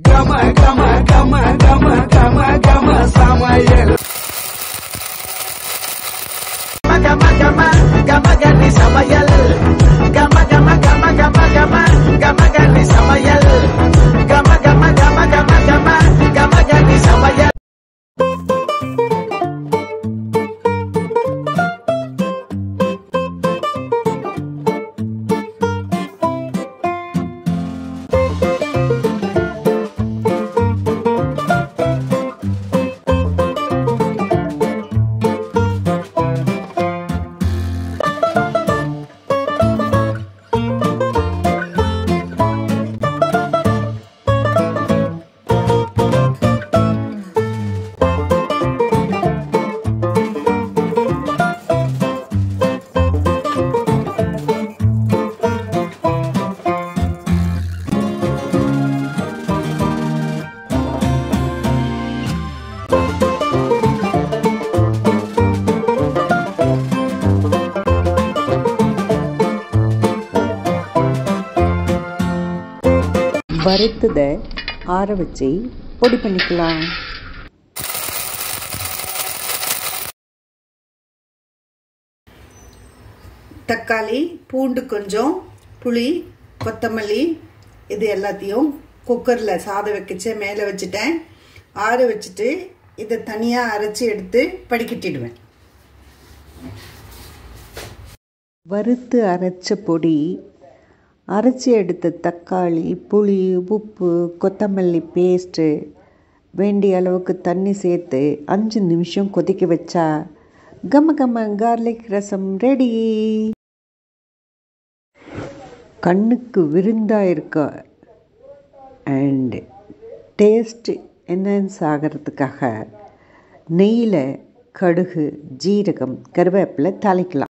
Gama gama gama gama gama gama Samael. Gama gama gama gani Samael. Gama gama gama gama gama gama gani Samael. Gama gama gama gama gama gama gani Samael. வறுத்ததை ஆற வச்சு பொடி பண்ணிக்கலாம். தக்காளி, பூண்டு கொஞ்சம், புளி, கொத்தமல்லி இது எல்லாத்தையும் குக்கரில் சாதம் வைக்கச்சே மேலே வச்சுட்டேன். ஆற வச்சுட்டு இதை தனியாக அரைச்சி எடுத்து படிக்கட்டிடுவேன். வறுத்து அரைச்ச பொடி, அரைச்சி எடுத்த தக்காளி, புளி, உப்பு, கொத்தமல்லி பேஸ்ட்டு, வேண்டிய அளவுக்கு தண்ணி சேர்த்து 5 நிமிஷம் கொதிக்க வச்சா கம கம கார்லிக் ரசம் ரெடி. கண்ணுக்கு விருந்தாக இருக்க அண்ட் டேஸ்ட் என்ஹான்ஸ் ஆகிறதுக்காக நெய்யில் கடுகு, ஜீரகம், கருவேப்பிலை தாளிக்கலாம்.